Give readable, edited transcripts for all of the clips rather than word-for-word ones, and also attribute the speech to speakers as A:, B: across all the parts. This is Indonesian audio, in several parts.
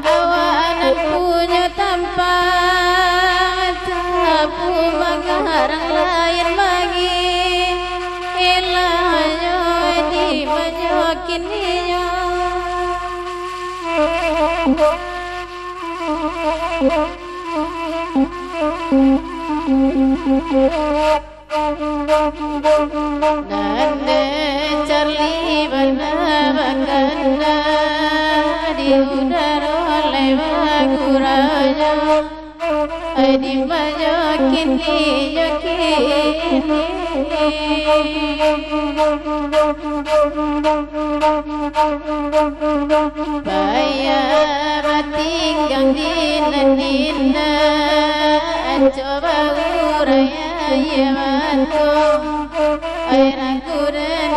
A: Awanan punya tampan tapu mengarang lain bagi ilahnya di majokin niyo nanda Charlie bana di udara oleh baguranya di majokin niyo kini bayar tinggal di nandina coba uraya ya mantu air aku dan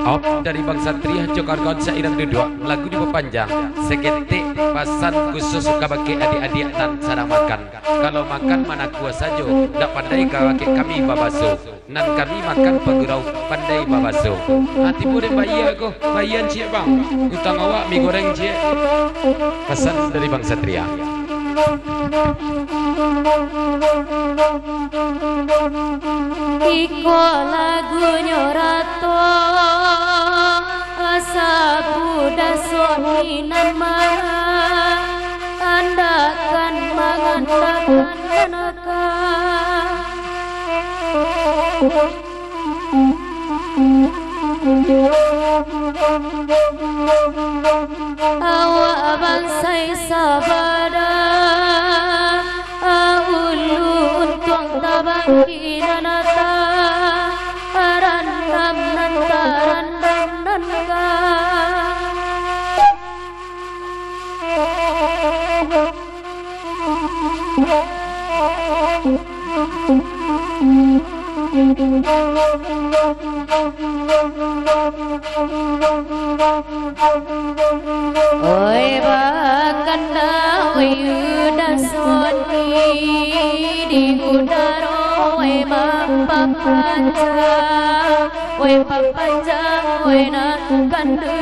B: Op dari Bang Satria Jokargon sairan dua lagu diperpanjang segetik pasan khusus kabake adik-adik dan sarang makan. Kalau makan mana kuasa jo ndak pandai kawake kami babaso nan kami makan pegurau pandai babaso. Hati boleh bayar aku bayan cie bang utang awak mie goreng cie. Pesan dari Bang Satria.
A: Iko lagu nyorato asa buda suami nama andakan mangandakan manaka awak bangsai sabada ulu untung tabaki nanata randam nanta randam nanka oi bakanda oi udah soni di udara oi papanja oi papanja oi nakandu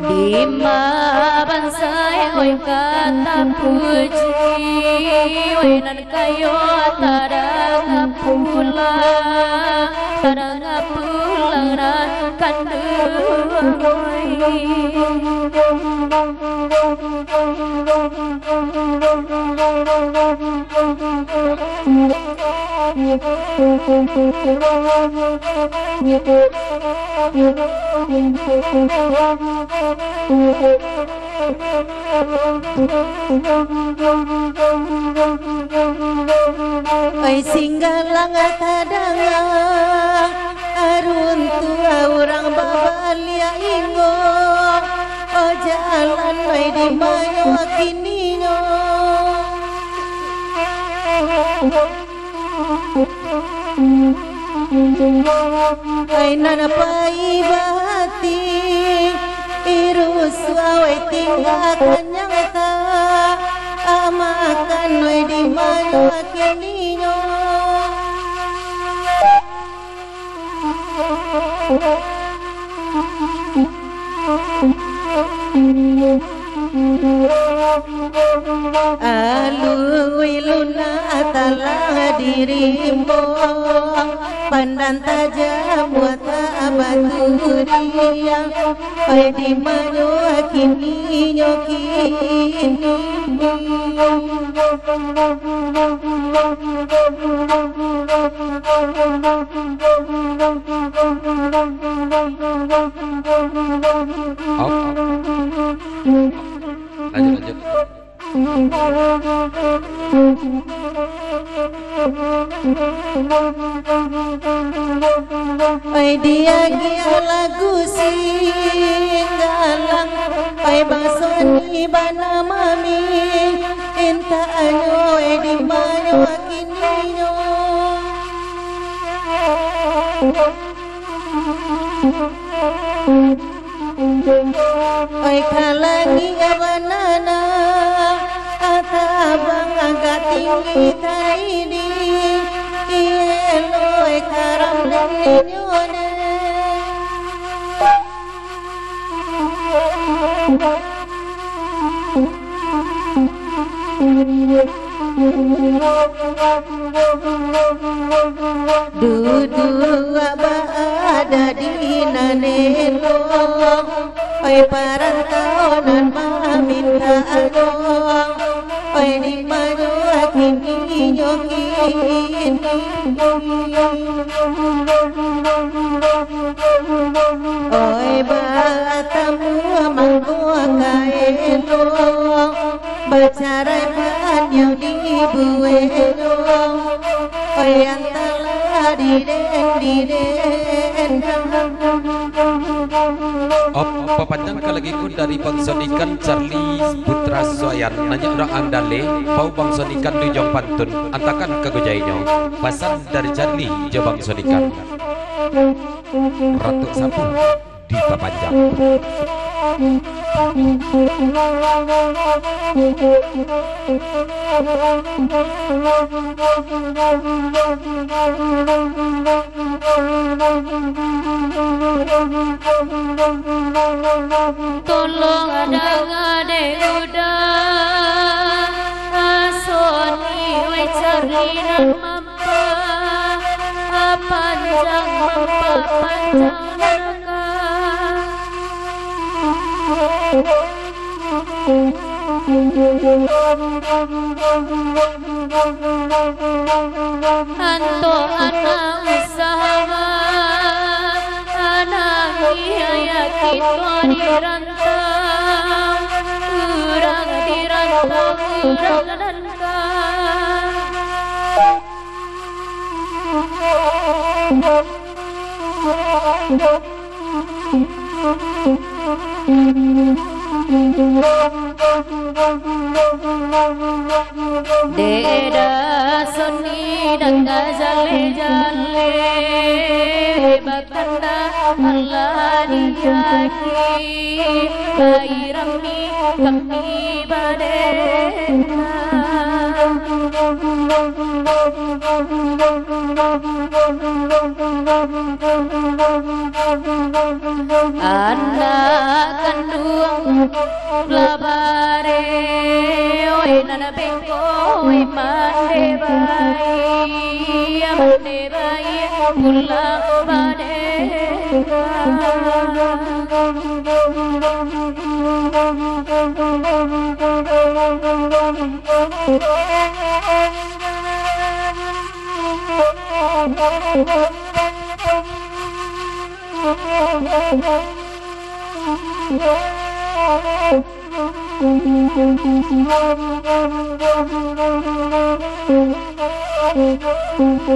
A: di mabansai oi kata puji oi nan kayo tarang pulang nan kandu oi singgalang tadanga arun tua orang babalia ingo oh jalan oi di mayo akininyo oi nana pai bahati irus awai tinggal kenyang ta amakan oi di mayo akininyo Aluiluna atalah dirimu pandang tajam buat batu dia pai di mana kini nyokini
B: lanjut.
A: Pai dia lagu singgalang pai basoni bana mami enta ano di mana kini oi kalangi awanana atabang agak tinggi taidi ielo karam lenyone Dudu ada di nanelo oi parantau nan maminta adong oi di maju kini nyokin oi batamu manggo kaelo bacarai panjang di bueno oi antala di den
B: Papanjang kalagiku dari bangsa ikan Charlie Putra Soyan nanya orang andale bau bangsa ikan Dujong Pantun antakan kegojainyo pasan dari Charlie jo bangsa ikan Ratu Sapu di Papanjang
C: tolong ada ngade udah asoni we cari nan mampa panjang mampa panjang neraka anto anak usaha anak iya kita dirantau urang dirantau urang Deda soni dan jale jale bakanda Allah diyaki bairami kami badena anak kandung labare oi nana bengko oi mande bai pulang badena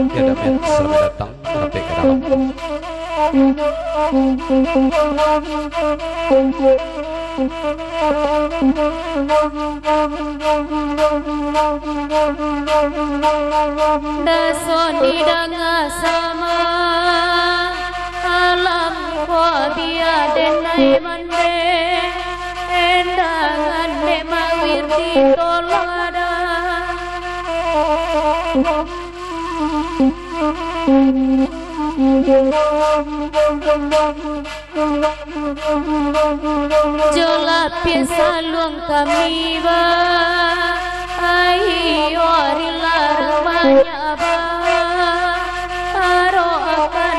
B: Ya Damen, selamat datang sampai ke dalam.
C: Dasoni danga sama alam ko biadenai mande endangan me mawir di tolada Jola piesa luang kami ba ai ori larmanya ba aro akan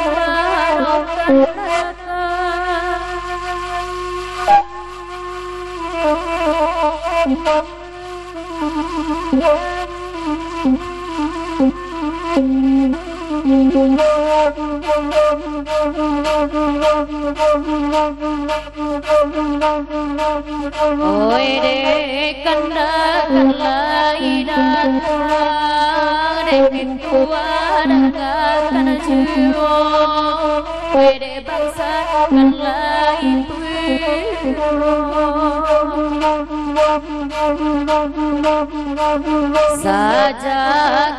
C: oi de kanda kalai datang de tua datang jiwa oi de bangsa kalai saja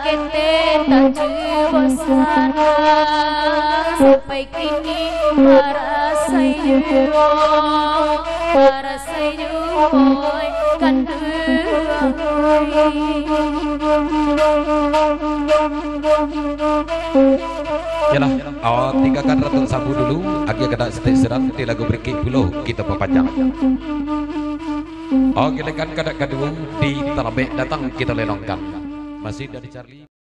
C: kita tak jiwasana sampai kini para sayu boy kandu
B: Yalah, tinggalkan Ratu Sabu dulu. Agi kada setek serat di lagu berikut dulu kita perpanjang. Gilikan kada kedua di Talabek datang kita lelongkan. Masih dari Charlie.